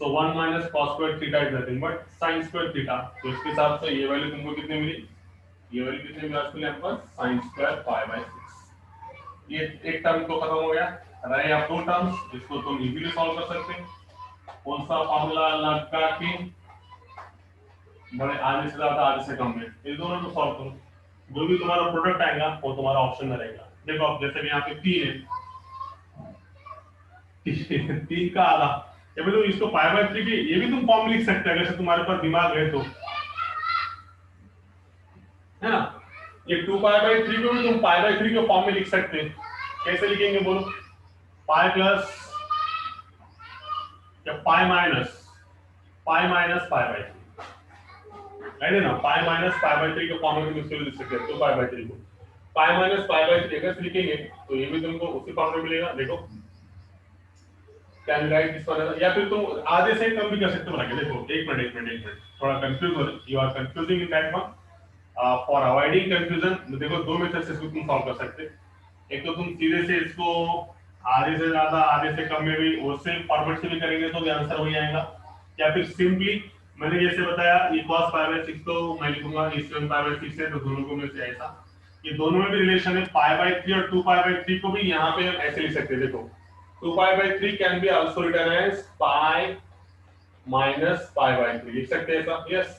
So 1 minus cos square theta is nothing but sin square theta। तो इसके हिसाब से ये value तुमको कितनी मिली, ये value कितनी मिला इसके लिए पर sin square pi by 6। ये एक टर्म तो खत्म हो गया, रहे आप दो टर्म्स, इसको तुम इजीली सॉल्व कर सकते हैं। कौन सा फार्मूला लगा के बड़े आधे से ज्यादा आधे से कम में, ये दोनों को सॉल्व करो, जो भी तुम्हारा प्रोडक्ट आएगा वो तुम्हारा ऑप्शन में रहेगा। देखो अब जैसे कि यहाँ पे 3 है, 3 का आधा, ये भी तो इसको पाई बाय 3 की ये भी तुम फॉर्म लिख सकते हैं अगर तुम्हारे पास दिमाग है तो, है ना? ये 2 पाई बाय 3 को भी तुम पाई बाय 3 के फॉर्म में लिख सकते हैं। कैसे लिखेंगे बोलो, पाई प्लस या pi minus pi by 3, right है ना? पाई माइनस पाई बाय 3 के फॉर्म में तुम इसको लिख सकते हैं। 2 पाई बाय 3 को पाई माइनस पाई बाय 3 अगर लिखेंगे तो ये भी तुमको उसी फॉर्म में मिलेगा। देखो कैन राइट दिस वन, या फिर तुम आधे से कम भी कर सकते हो बना के। देखो एक मिनट थोड़ा कंफ्यूज हो रहे, you are confusing in that one. For avoiding confusion देखो दो मेथड से इसको तुम सॉल्व कर सकते हैं। एक तो तुम सीधे से इसको आधे से ज्यादा आधे से कम में भी उससे फॉर्मेट से भी करेंगे तो भी आंसर हो जाएगा, या फिर सिंपली मैंने जैसे बताया ये cos पाई बाय 6 तो मैं लिखूंगा ये 7 पाई बाय 6 है, तो दोनों को में से ऐसा, ये दोनों में भी रिलेशन है पाई बाय 3 और 2 पाई बाय 3 को भी यहाँ पे ऐसे लिख सकते हैं। देखो 2 pi by 3 can be also written as pi minus pi by 3 लिख सकते हैं ऐसा। यस,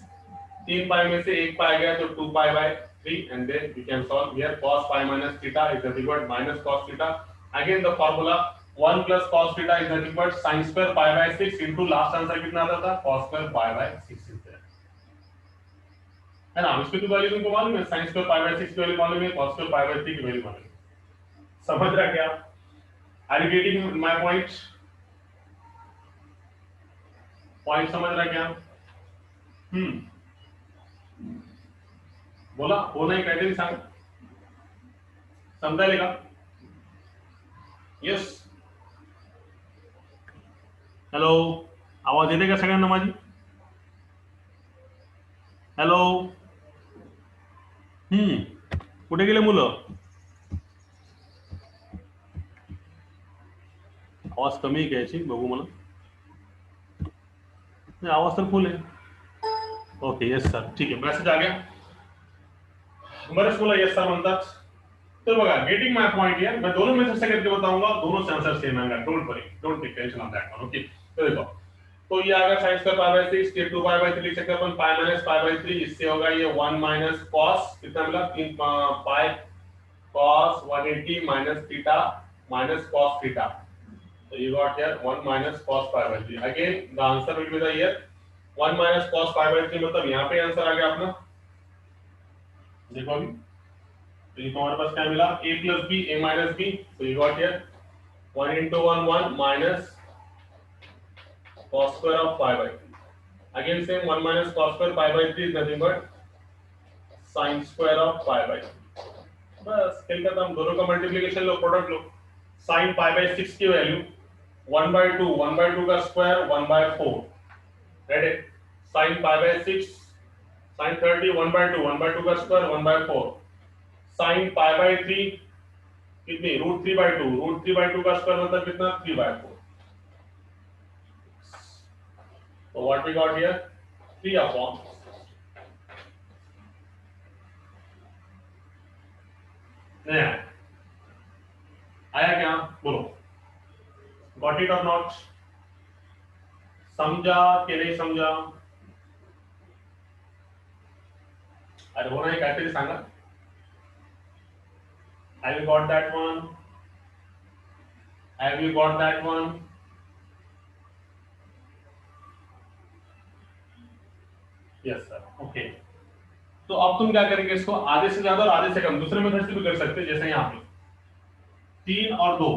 3 pi में से 1 pi गया तो 2 pi by 3 and then we can solve here cos pi minus theta is nothing but minus cos theta। Again the formula 1 plus cos theta is nothing but sin square pi by 6 into last answer कितना आता था cos square pi by 6 है ना? इसकी तो value तुमको मालूम है, sin square pi by 6 की वैल्यू मालूम है, cos square pi by 3 की वैल्यू मालूम है। समझ रहा क्या? Are you getting my point? Point समझ रहा क्या? बोला हो नाही काहीतरी सांग, समजायले का? यस हॅलो, आवाज येते का सगळ्यांना माझी? हॅलो. कुठे गेले मुलं? आवाज कमी आहे घ्यायची, बघू मला. नाही, आवाज तर फुल आहे. ओके, येस सर, ठीक आहे. मेसेज आ गया. बरेच मुलं येस सर म्हणतात. तो बघा, गेटिंग माय पॉइंट हियर, मैं दोनों में से करके बताऊंगा, दोनों से आंसर सेम आएगा, don't worry, don't take tension on that one, okay. तो देखो, तो ये आएगा sin स्क्वायर पाई बाय 6, ये 2 पाई बाय 3 लिख सकते हैं अपन, पाई माइनस पाई बाय 3, इससे होगा ये 1 माइनस cos, कितना मिला 3 पाई cos 180 minus theta minus cos theta, so you got here 1 minus cos pi by 3, again the answer will be the here 1 minus cos pi by 3, मतलब यहाँ पे answer आ गया अपना। देखो अभी, तो ये तुम्हारे पास क्या मिला, a plus b, a minus b, so you got here 1 into 1 1 minus cos square of pi by 3, again same 1 minus cos square pi by 3 is nothing but sin square of pi by 3, बस खेल खत्म। दोनों का multiplication low, product low, sin pi by 6 की value 1 by 2 का square 1 by 4, ready, sin pi by 6, sin 30 1 by 2 का square 1 by 4, sin pi by 3 कितनी, √3 by 2, √3 by 2 का स्क्वायर मतलब कितना 3 by 4, so what we got here 3 upon, नहीं आया क्या, बोलो, गॉट इट और नॉट, समझा कि नहीं समझा? अरे हो नाही काहीतरी सांगा। Have you got that one? Have you got that one? Yes sir. Okay. तो अब तुम क्या करेंगे, इसको आधे से ज्यादा और आधे से कम दूसरे मेथड से भी कर सकते हैं, जैसे यहाँ पे 3 और 2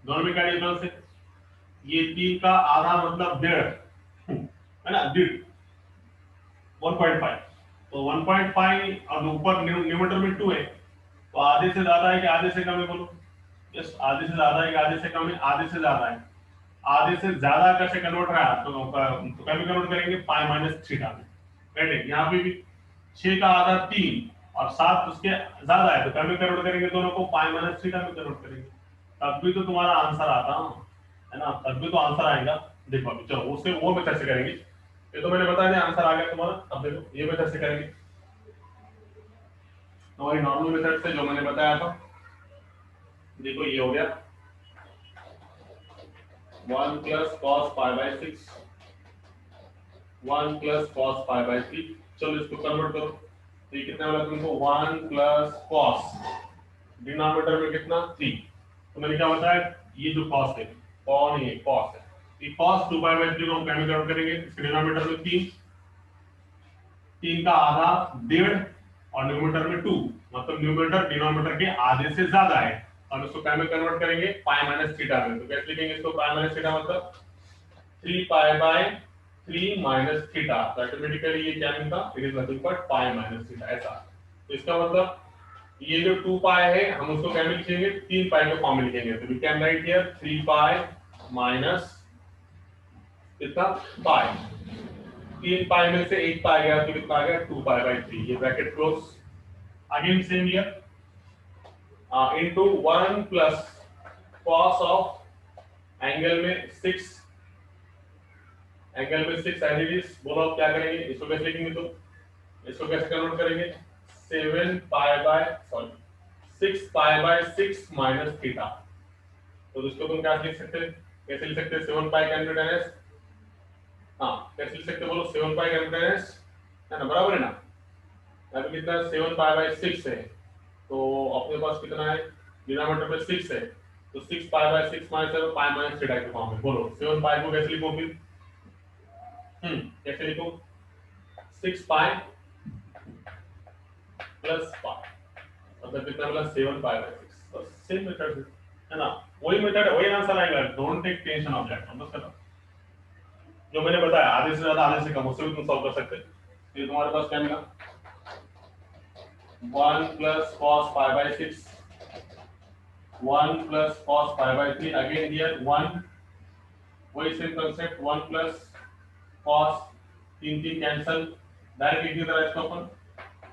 दोनों में क्या डिफरेंस है, ये 3 का आधा मतलब 1.5 है ना, 1.5, तो 1.5 और ऊपर न्यूमरेटर में 2 है, तो आधे से ज्यादा है कि आधे से कम है, बोलो। यस, आधे से ज्यादा है कि आधे से कम है, आधे से ज्यादा है। आधे से ज्यादा कैसे कन्वर्ट रहा है, तो कैसे कन्वर्ट करेंगे, पाई माइनस थीटा में, राइट। यहाँ पे भी 6 का आधा 3 और 7 उसके ज्यादा है, तो कैसे कन्वर्ट करेंगे, दोनों को पाई माइनस थीटा में कन्वर्ट करेंगे, तब भी तो तुम्हारा आंसर आता है ना, तब भी तो आंसर आएगा। देखो अभी चलो उससे वो मेथड से करेंगे, ये तो मैंने बता दिया, आंसर आ गया तुम्हारा। अब देखो ये मेथड से करेंगे, हमारी नॉर्मल मेथड से जो मैंने बताया था, देखो ये हो गया 1 plus cos pi by 6, 1 plus cos pi by 3, चलो इसको कन्वर्ट करो, तो ये कितना मिला तुमको, 1 plus cos, डिनोमिनेटर में कितना 3, तो मैंने क्या बताया, ये जो cos है, कौन है, cos है, ये cos 2 pi by 3 को हम कैसे कन्वर्ट करेंगे, इसके डिनोमिनेटर में 3, 3 का आधा 1.5 और न्यूमरेटर में 2, मतलब न्यूमरेटर डिनोमिनेटर के आधे से ज्यादा है, और इसको क्या में कन्वर्ट करेंगे, पाई माइनस थीटा में, तो कैसे लिखेंगे इसको, पाई माइनस थीटा मतलब 3 पाई बाय 3 माइनस थीटा, तो ऑटोमेटिकली ये क्या मिलता, it is nothing but pi minus theta, ऐसा। तो इसका मतलब ये जो 2 पाई है हम उसको क्या में लिखेंगे, 3 पाई के फॉर्म में लिखेंगे, तो we can write here 3 pi minus कितना पाई, 3 पाई में से 1 पाई गया तो कितना आ गया 2 पाई बाय 3, ये bracket close, again same here into 1 plus cos of angle में 6, एंगल में 6 एज इट इज, बोलो अब क्या करेंगे, इसको कैसे लिखेंगे, तो इसको कैसे कन्वर्ट करेंगे, 7 pi by 6 pi by 6 minus theta, तो इसको तुम क्या लिख सकते हैं, कैसे लिख सकते हैं, 7 पाई कैन बी डन एज, हां कैसे लिख सकते, बोलो 7 पाई कैन बी डन एज, है ना, बराबर है ना, अब कितना 7 पाई बाय 6 है, तो अपने पास कितना है, डिनोमिनेटर में 6 है, तो 6 pi by 6 minus pi minus theta के फॉर्म में, बोलो 7 पाई को कैसे लिखो फिर, कैसे लिखो, 6 पाई प्लस पाई, मतलब कितना मिला 7 पाई बाय 6, तो सेम मेथड है ना, वही मेथड है, वही आंसर आएगा, don't take tension of that, बस करो जो मैंने बताया, आधे से ज्यादा आधे से कम, उससे भी तुम सॉल्व कर सकते हो। ये तुम्हारे पास क्या मिला, 1 plus cos pi by 6, 1 plus cos pi by 3, again here 1 वही सेम कंसेप्ट, 1 प्लस कॉस, तीन तीन कैंसल, डायरेक्ट लिख देता है इसको अपन,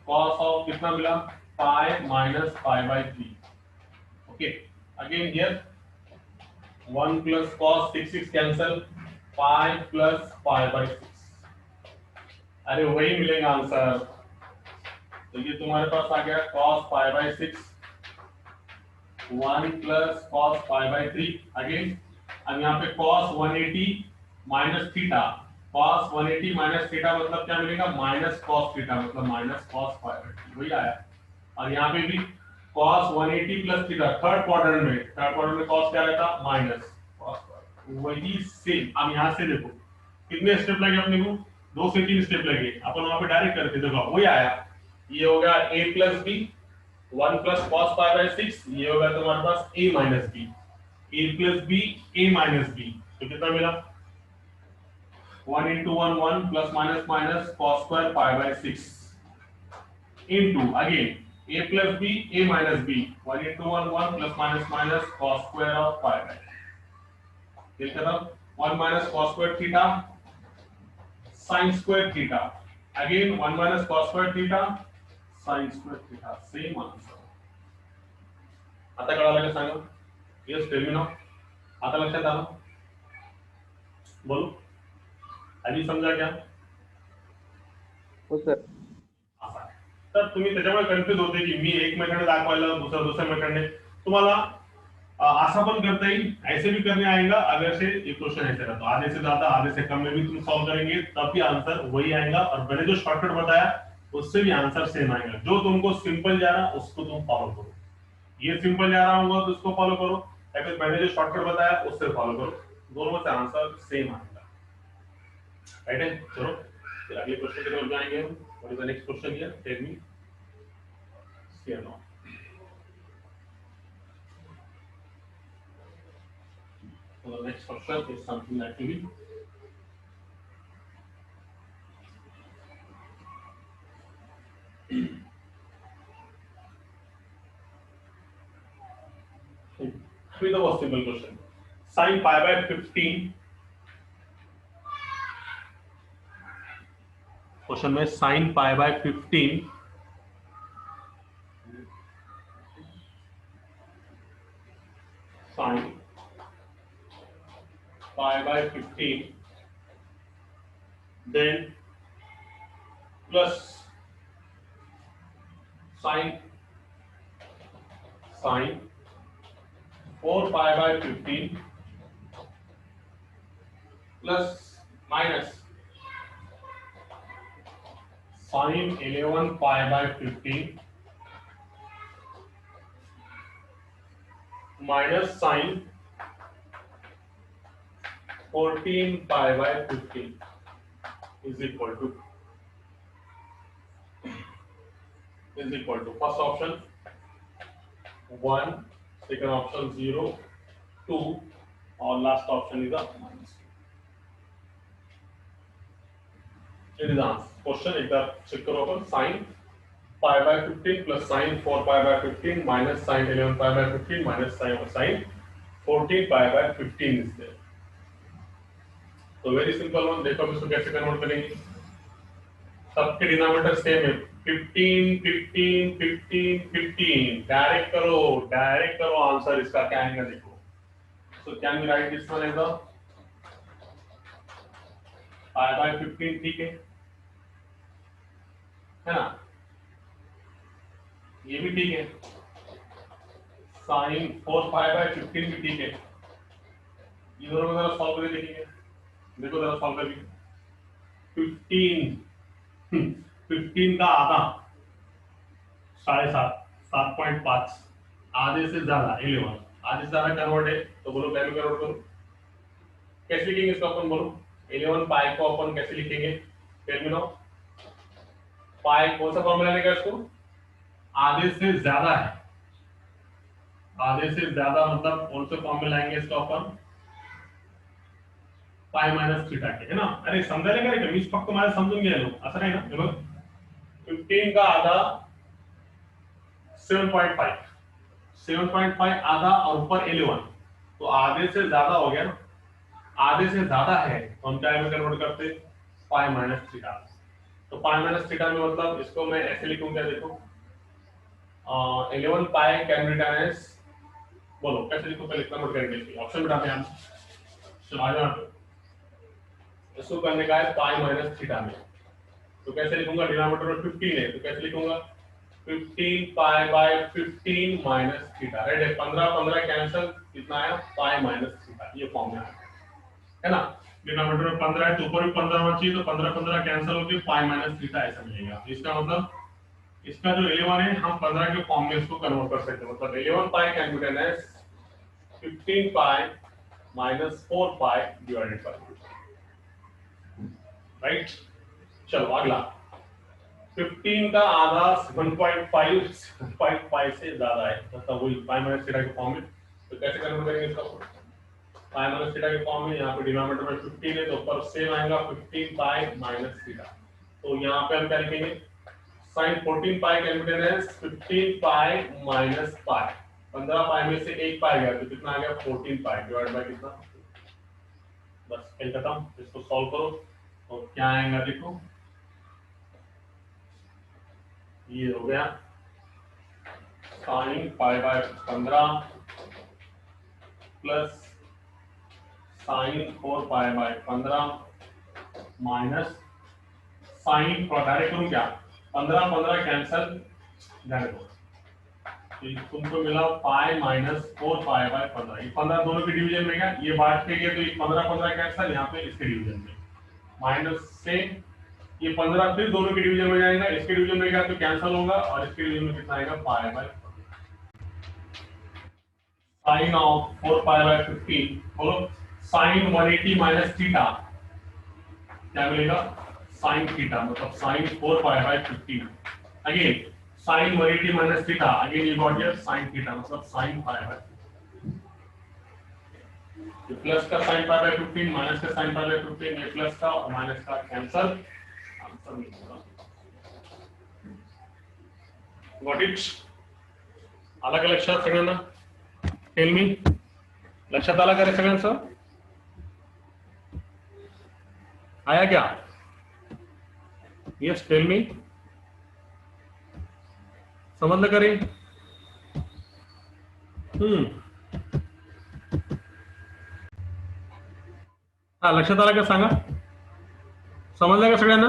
कॉस ऑफ कितना मिला, pi minus pi by 3। Okay, again here 1 plus cos, 6 6 cancel, pi plus pi by 6। अरे वही मिलेगा आंसर। तो ये तुम्हारे पास आ गया cos pi by 6, 1 plus cos pi by 3। Again अब यहाँ पे cos 180 minus theta, cos 180 minus theta मतलब क्या मिलेगा, माइनस cos थीटा, मतलब माइनस cos पाई बाय 3 वही आया। और यहाँ पे भी cos 180 plus theta, third quadrant में cos क्या रहता, माइनस cos, वही सेम। अब यहाँ से देखो कितने स्टेप लगे अपने को, 2 से 3 स्टेप लगे, अपन वहां पे डायरेक्ट करके देखो वही आया। ये हो गया a plus B, 1 plus cos pi by 6, ये हो गया तुम्हारे पास a minus B, a plus B a minus B, तो कितना मिला 1 into 1 1 plus minus minus cos square pi by 6 into again a plus B a minus B, 1 into 1 1 plus minus minus cos square of pi by, फिर खत्म 1 minus cos square theta sin square theta, again 1 minus cos square theta sin square theta, same answer. आता कळालं का सांगा, yes tell me now, आता लक्षात आलं, बोलो आधी समजा क्या, हो सर. असा आहे. तर तुम्ही त्याच्यामुळे कन्फ्युज होते की मी एक मेथड दाखवायला दुसऱ्या मेथडने तुम्हाला ऐसा पण करता ही, ऐसे भी करने आएगा, अगर से ये क्वेश्चन ऐसे रहता, आधे से ज्यादा आधे से कम में भी तुम सॉल्व करेंगे तब भी आंसर वही आएगा, और मैंने जो शॉर्टकट बताया उससे भी आंसर सेम आएगा। जो तुमको सिंपल जा रहा उसको तुम फॉलो करो, ये सिंपल जा रहा होगा तो उसको फॉलो करो, या फिर मैंने जो शॉर्टकट बताया उससे फॉलो करो, दोनों से आंसर सेम आएगा। राइट है, चलो फिर अगले क्वेश्चन की तरफ जाएंगे हम। What is the next question here, tell me, see और no. So the next question is something that will be with a simple question. Sin pi by 15, question में sin pi by 15 sin pi by 15 then plus sin 4 pi by 15 plus minus sin 11 pi by 15 minus sin 14 pi by 15 is equal to first option 1, second option 0, 2 और last option is a minus 2. It is answer. Question एक बार check करो अपन, sin pi by 15 plus sin 4 pi by 15 minus sin 11 pi by 15 minus sin 14 pi by 15 is there. तो very simple one, देखो हम इसको कैसे convert करेंगे, सबके denominator same है, 15 15 15 15, डायरेक्ट करो आंसर इसका क्या आएगा देखो। So can we write this one as the pi by 15, ठीक है ना, ये भी ठीक है, साइन 4 पाई बाय 15 भी ठीक है, ये दोनों जरा सॉल्व करके देखेंगे, देखो जरा सॉल्व करके, 15 का आधा 7.5, 7.5, आधे से ज्यादा 11, आधे से ज्यादा कन्वर्ट है तो बोलो वैल्यू कन्वर्ट करो, कैसे लिखेंगे इसको अपन, बोलो 11 पाई को अपन कैसे लिखेंगे, टेल मी नाउ। पाई कौन सा फॉर्मूला लेगा इसको, आधे से ज्यादा है, आधे से ज्यादा मतलब कौन से फॉर्मूला लाएंगे इसको अपन, पाई मायनस थीटा के, है ना। अरे समजायला काय का, मीच फक्त मला समजून घ्यायलो असं नाही ना, हे बघ 15 का आधा 7.5 आधा और ऊपर 11, तो आधे से ज्यादा हो गया ना, आधे से ज्यादा है तो हम क्या में कन्वर्ट करते हैं, पाई माइनस थीटा। तो पाई माइनस थीटा में मतलब इसको मैं ऐसे लिखूं, क्या देखो 11 pi can be written as, बोलो कैसे लिखूं, पहले कन्वर्ट करेंगे ऑप्शन बताते हैं हम। चलो आ जाओ, इसको करने का है पाई माइनस थीटा में, तो कैसे लिखूंगा, डिनोमिनेटर में 15 है तो कैसे लिखूंगा 15 पाई बाय 15 माइनस थीटा, राइट है, 15 15 कैंसिल, कितना आया पाई माइनस थीटा, ये फॉर्म में आया है ना। डिनोमिनेटर में 15 है तो ऊपर भी 15 होना चाहिए, तो 15 15 कैंसिल होकर पाई माइनस थीटा ऐसा मिलेगा। इसका मतलब इसका जो 11 है हम 15 के फॉर्म में इसको कन्वर्ट कर सकते हैं, मतलब 11 pi can be written as 15 pi minus 4 pi divided by, right. चलो अगला 15 का आधा 7.5 से ज्यादा है, मतलब वही पाई माइनस थीटा के फॉर्म में, तो कैसे कन्वर्ट करेंगे इसका, पाई माइनस थीटा के फॉर्म में, यहाँ पे डिनोमिनेटर में 15 है तो ऊपर सेम आएगा 15 पाई माइनस थीटा, तो यहाँ पे हम क्या लिखेंगे sin 14 पाई कैलकुलेटर है 15 पाई माइनस पाई, 15 पाई में से एक पाई गया तो कितना आ गया 14 पाई डिवाइड बाय कितना, बस खेल खत्म। इसको सॉल्व करो तो क्या आएगा देखो, ये हो गया sin pi by 15 plus sin 4 pi by 15 minus sin, direct करूं क्या 15 15 कैंसिल जाने दो, तो तुमको मिला पाई माइनस 4 पाई बाय 15, ये 15 दोनों के डिवीजन में गया, ये बांट के गया तो ये 15 15 कैंसिल, यहाँ पे इसके डिवीजन में माइनस से ये 15 फिर दोनों के डिवीजन में जाएगा, इसके डिवीजन में गया तो कैंसिल होगा और इसके डिवीजन में कितना आएगा pi by sine of 4 pi by 15, बोलो साइन 180 माइनस थीटा क्या मिलेगा साइन थीटा, मतलब sine 4 pi by 15, again sin 180 minus theta, again you got here sin theta, मतलब sin pi by, ये प्लस का sin pi by 15 माइनस का sin pi by 15, ये plus का और माइनस का कैंसल, आंसर मिलेगा। Got it? आला का लक्षात सगळ्यांना, टेल मी लक्षात आला का रे सगळ्यांचं, आया क्या, यस टेल मी, समजलं का रे, हा लक्षात आला का सांगा, समजलं का सगळ्यांना,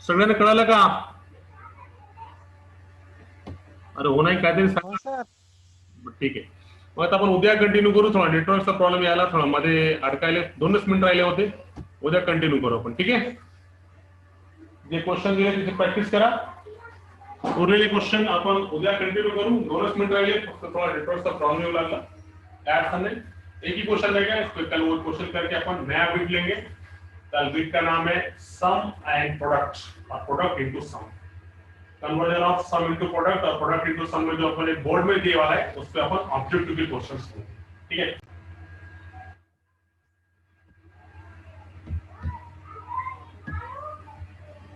सगळ्यांना कळालं का, अरे हो नाही काहीतरी सांगा, ठीक आहे, मग आता आपण उद्या कंटिन्यू करू, थोडा नेटवर्कचा प्रॉब्लेम यायला, थोडा मध्ये अडकायले 2 मिनिट राहिले होते, उद्या कंटिन्यू करू आपण, ठीक आहे, जे क्वेश्चन दिले तिथे प्रॅक्टिस करा, उरलेले क्वेश्चन अपन उद्या कंटिन्यू करूं, 2 मिनट रह फक्त थोड़ा नेटवर्क का प्रॉब्लम होने लगा, क्या समझे, एक ही क्वेश्चन रहेगा, इसको कल वो क्वेश्चन करके अपन नया बिट लेंगे, कल बिट का नाम है सम एंड प्रोडक्ट और product into sum, conversion of sum into product और प्रोडक्ट इनटू सम में जो अपन एक बोर्ड में दिए वाला है उस पे अपन ऑब्जेक्टिव के क्वेश्चंस लेंगे, ठीक है।